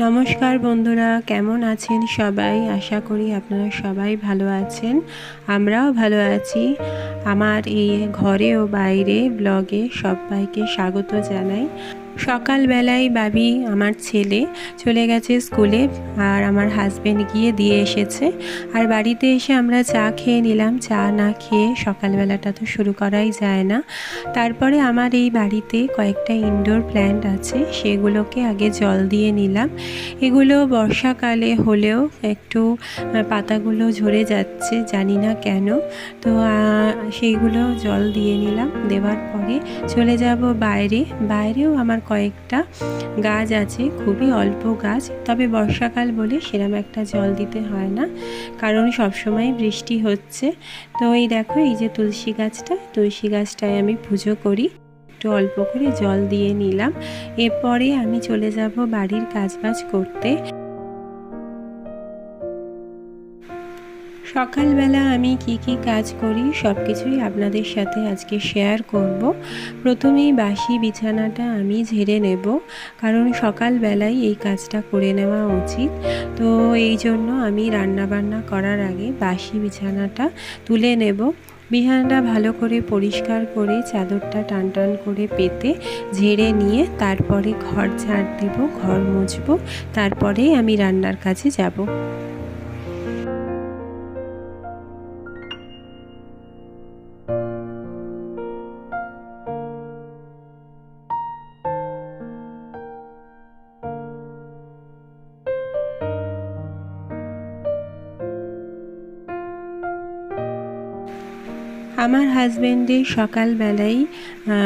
নমস্কার বন্ধুরা, কেমন আছেন সবাই? আশা করি আপনারা সবাই ভালো আছেন। আমরাও ভালো আছি। আমার এই ঘরে ও বাইরে ব্লগে সবাইকে স্বাগত জানাই। সকালবেলায় বাবি আমার ছেলে চলে গেছে স্কুলে, আর আমার হাজবেন্ড গিয়ে দিয়ে এসেছে। আর বাড়িতে এসে আমরা চা খেয়ে নিলাম। চা না খেয়ে সকালবেলাটা তো শুরু করাই যায় না। তারপরে আমার এই বাড়িতে কয়েকটা ইনডোর প্ল্যান্ট আছে, সেগুলোকে আগে জল দিয়ে নিলাম। এগুলো বর্ষাকালে হলেও একটু পাতাগুলো ঝরে যাচ্ছে, জানি না কেন। তো সেইগুলো জল দিয়ে নিলাম। দেওয়ার পরে চলে যাব বাইরেও আমার কয়েকটা গাছ আছে, খুবই অল্প গাছ, তবে বর্ষাকাল বলে সেরকম একটা জল দিতে হয় না, কারণ সবসময় বৃষ্টি হচ্ছে। তো এই দেখো, এই যে তুলসী গাছটায় আমি পুজো করি। একটু অল্প করে জল দিয়ে নিলাম। এরপরে আমি চলে যাব বাড়ির কাজবাজ করতে। সকালবেলা আমি কি কাজ করি সব কিছুই আপনাদের সাথে আজকে শেয়ার করব। প্রথমেই বাসি বিছানাটা আমি ঝেড়ে নেব, কারণ সকালবেলায় এই কাজটা করে নেওয়া উচিত। তো এই জন্য আমি রান্নাবান্না করার আগে বাসি বিছানাটা তুলে নেব। বিছানাটা ভালো করে পরিষ্কার করে চাদরটা টান করে পেতে ঝেড়ে নিয়ে তারপরে ঘর ঝাড় দেব, ঘর মুছবো, তারপরেই আমি রান্নার কাজে যাব। আমার হাজব্যান্ডের সকালবেলায়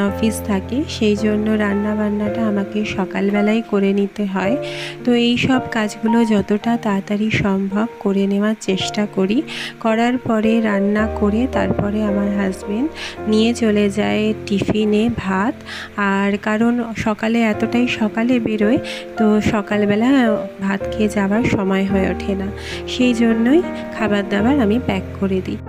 অফিস থাকে, সেই জন্য রান্নাবান্নাটা আমাকে সকালবেলায় করে নিতে হয়। তো এই সব কাজগুলো যতটা তাড়াতাড়ি সম্ভব করে নেওয়ার চেষ্টা করি। করার পরে রান্না করে তারপরে আমার হাজব্যান্ড নিয়ে চলে যায় টিফিনে ভাত। আর কারণ এতটাই সকালে বেরোয়, তো সকালবেলা ভাত খেয়ে যাওয়ার সময় হয়ে ওঠে না, সেই জন্যই খাবার দাবার আমি প্যাক করে দিই।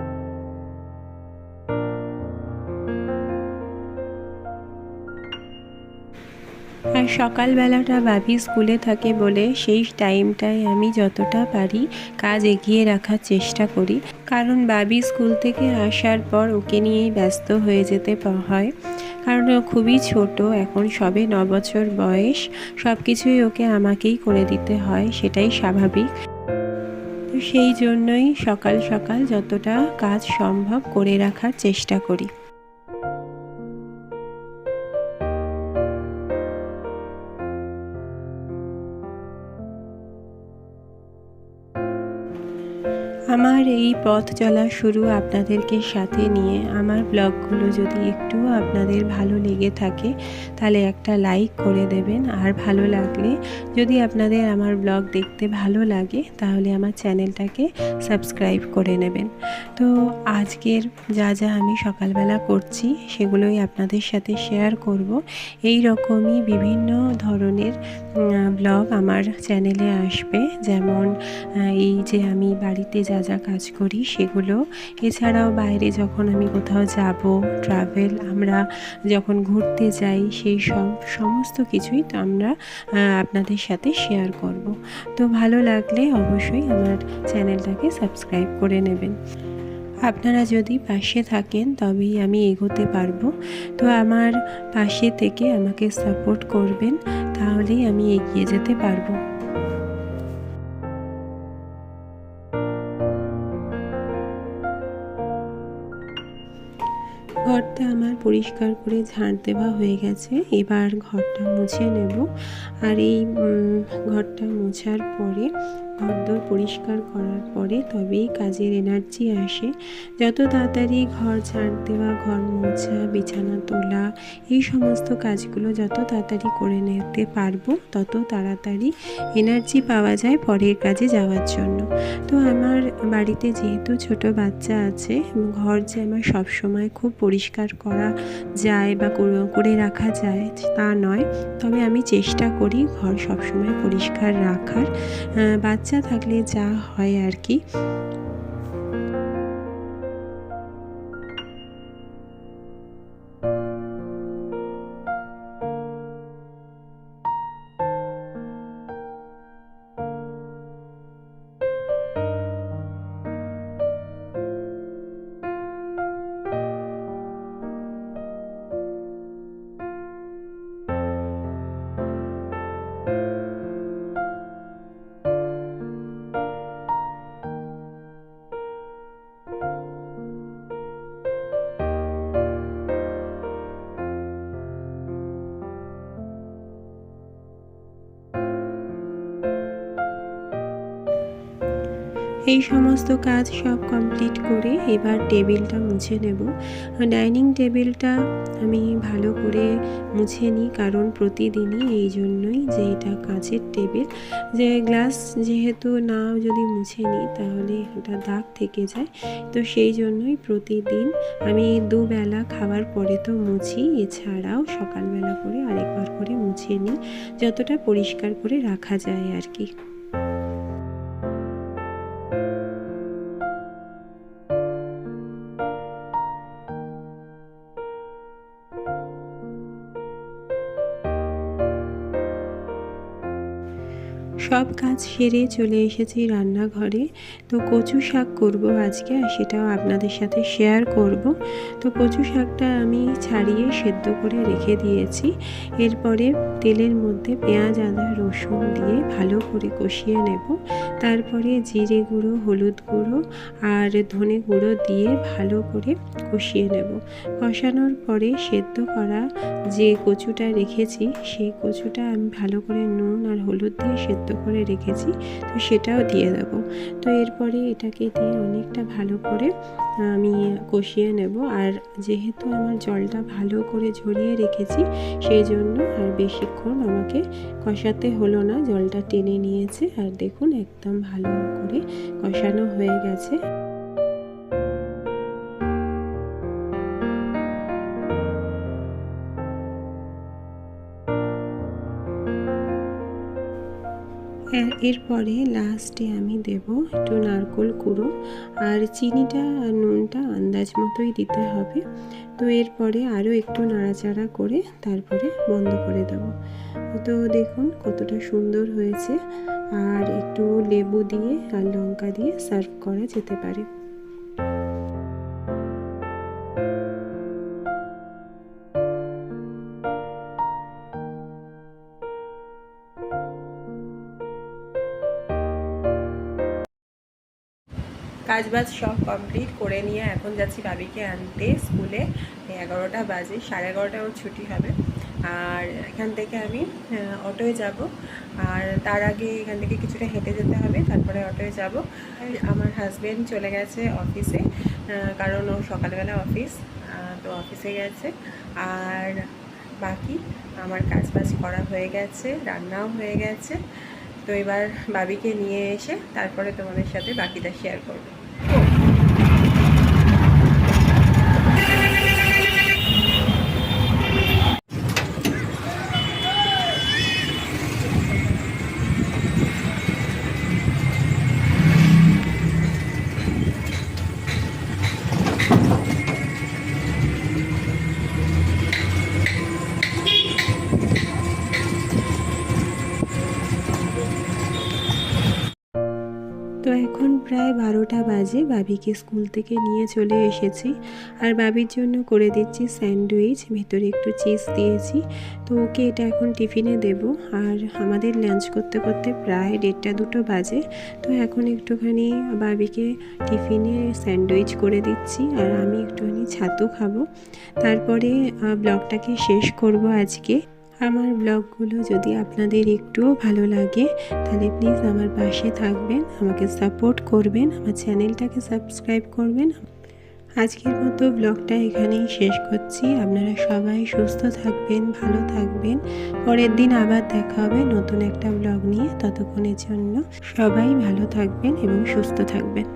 আর সকালবেলাটা বাবি স্কুলে থাকে বলে সেই টাইমটায় আমি যতটা পারি কাজ এগিয়ে রাখার চেষ্টা করি, কারণ বাবি স্কুল থেকে আসার পর ওকে নিয়েই ব্যস্ত হয়ে যেতে হয়। কারণ ও খুবই ছোট, এখন সবে 9 বছর বয়স। সব কিছুই ওকে আমাকেই করে দিতে হয়, সেটাই স্বাভাবিক। তো সেই জন্যই সকাল সকাল যতটা কাজ সম্ভব করে রাখার চেষ্টা করি। আমার এই পথ চলা শুরু আপনাদেরকে সাথে নিয়ে। আমার ব্লগগুলো যদি একটুও আপনাদের ভালো লেগে থাকে তাহলে একটা লাইক করে দেবেন, আর ভালো লাগলে যদি আপনাদের আমার ব্লগ দেখতে ভালো লাগে তাহলে আমার চ্যানেলটাকে সাবস্ক্রাইব করে নেবেন। তো আজকের যা আমি সকালবেলা করছি সেগুলোই আপনাদের সাথে শেয়ার করব। এই রকমই বিভিন্ন ধরনের ব্লগ আমার চ্যানেলে আসবে, যেমন এই যে আমি বাড়িতে যা কাজ করি সেগুলো, এছাড়াও বাইরে যখন আমি কোথাও যাব, আমরা যখন ঘুরতে যাই, সেই সমস্ত কিছুই তো আমরা আপনাদের সাথে শেয়ার করব। তো ভালো লাগলে অবশ্যই আমার চ্যানেলটাকে সাবস্ক্রাইব করে নেবেন। আপনারা যদি পাশে থাকেন তবেই আমি এগোতে পারবো। তো আমার পাশে থেকে আমাকে সাপোর্ট করবেন, তাহলেই আমি এগিয়ে যেতে পারবো। ঘরটা আমার পরিষ্কার করে ঝাড় দেওয়া হয়ে গেছে, এবার ঘরটা মুছে নেব। আর এই ঘরটা মোছার পরে, ঘরদোর পরিষ্কার করার পরে তবেই কাজের এনার্জি আসে। যত তাড়াতাড়ি ঘর ঝাড় দেওয়া, ঘর মোছা, বিছানা তোলা, এই সমস্ত কাজগুলো যত তাড়াতাড়ি করে নিতে পারবো তত তাড়াতাড়ি এনার্জি পাওয়া যায় পরের কাজে যাওয়ার জন্য। তো আমার বাড়িতে যেহেতু ছোট বাচ্চা আছে, ঘর যে আমার সবসময় খুব পরিষ্কার করা যায় বা করে রাখা যায় তা নয়, তবে আমি চেষ্টা করি ঘর সবসময় পরিষ্কার রাখার। বাচ্চা থাকলে যা হয় আর কি। এই সমস্ত কাজ সব কমপ্লিট করে এবার টেবিলটা মুছে নেব। ডাইনিং টেবিলটা আমি ভালো করে মুছে নিই, কারণ প্রতিদিনই এই জন্যই যে এটা কাঁচের টেবিল, যে গ্লাস যেহেতু না যদি মুছে নিই তাহলে ওটা দাগ থেকে যায়। তো সেই জন্যই প্রতিদিন আমি দুবেলা খাওয়ার পরে তো মুছি, এছাড়াও সকালবেলা করে আরেকবার করে মুছে নিই, যতটা পরিষ্কার করে রাখা যায় আর কি। সব কাজ সেরে চলে এসেছি রান্নাঘরে। তো কচু শাক করব আজকে, আর সেটাও আপনাদের সাথে শেয়ার করব। তো কচু শাকটা আমি ছাড়িয়ে সেদ্ধ করে রেখে দিয়েছি। এরপরে তেলের মধ্যে পেঁয়াজ, আদা, রসুন দিয়ে ভালো করে কষিয়ে নেব। তারপরে জিরে গুঁড়ো, হলুদ গুঁড়ো আর ধনে গুঁড়ো দিয়ে ভালো করে কষিয়ে নেব। কষানোর পরে সেদ্ধ করা যে কচুটা রেখেছি সেই কচুটা আমি ভালো করে নুন আর হলুদ দিয়ে সেদ্ধ করে রেখেছি, তো সেটাও দিয়ে দেব। তো এরপরে এটাকে দিয়ে অনেকটা ভালো করে আমি কষিয়ে নেব। আর যেহেতু আমার জলটা ভালো করে ঝরিয়ে রেখেছি সেই জন্য আর বেশিক্ষণ আমাকে কষাতে হলো না, জলটা টেনে নিয়েছে। আর দেখুন একদম ভালো করে কষানো হয়ে গেছে। এরপরে লাস্টে আমি দেব একটু নারকেল কুড়ো, আর চিনিটা আর নুনটা আন্দাজ মতোই দিতে হবে। তো এরপরে আরও একটু নাড়াচাড়া করে তারপরে বন্ধ করে দেব। তো দেখুন কতটা সুন্দর হয়েছে। আর একটু লেবু দিয়ে আর লঙ্কা দিয়ে সার্ভ করা যেতে পারে। কাজবাজ সব কমপ্লিট করে নিয়ে এখন যাচ্ছি বাবিকে আনতে স্কুলে। 11টা বাজে, 11:30 ওর ছুটি হবে। আর এখান থেকে আমি অটোয় যাব, আর তার আগে এখান থেকে কিছুটা হেঁটে যেতে হবে, তারপরে অটোয় যাব। আমার হাজব্যান্ড চলে গেছে অফিসে, কারণ ও সকালবেলা অফিস, তো অফিসে গেছে। আর বাকি আমার কাজবাজ করা হয়ে গেছে, রান্নাও হয়ে গেছে। তো এবার বাবিকে নিয়ে এসে তারপরে তোমাদের সাথে বাকিটা শেয়ার করব। তো এখন প্রায় 12টা বাজে, বাবিকে স্কুল থেকে নিয়ে চলে এসেছি। আর বাবির জন্য করে দিচ্ছি স্যান্ডউইচ, ভেতরে একটু চিজ দিয়েছি। তো ওকে এটা এখন টিফিনে দেব। আর আমাদের লাঞ্চ করতে করতে প্রায় 1:30-2টো বাজে। তো এখন একটুখানি বাবিকে টিফিনে স্যান্ডউইচ করে দিচ্ছি, আর আমি একটুখানি ছাতু খাবো। তারপরে ব্লগটাকে শেষ করব আজকে। আমার ব্লগগুলো যদি আপনাদের একটুও ভালো লাগে তাহলে প্লিজ আমার পাশে থাকবেন, আমাকে সাপোর্ট করবেন, আমার চ্যানেলটাকে সাবস্ক্রাইব করবেন। আজকের মতো ব্লগটা এখানেই শেষ করছি। আপনারা সবাই সুস্থ থাকবেন, ভালো থাকবেন। পরের দিন আবার দেখা হবে নতুন একটা ব্লগ নিয়ে। ততক্ষণের জন্য সবাই ভালো থাকবেন এবং সুস্থ থাকবেন।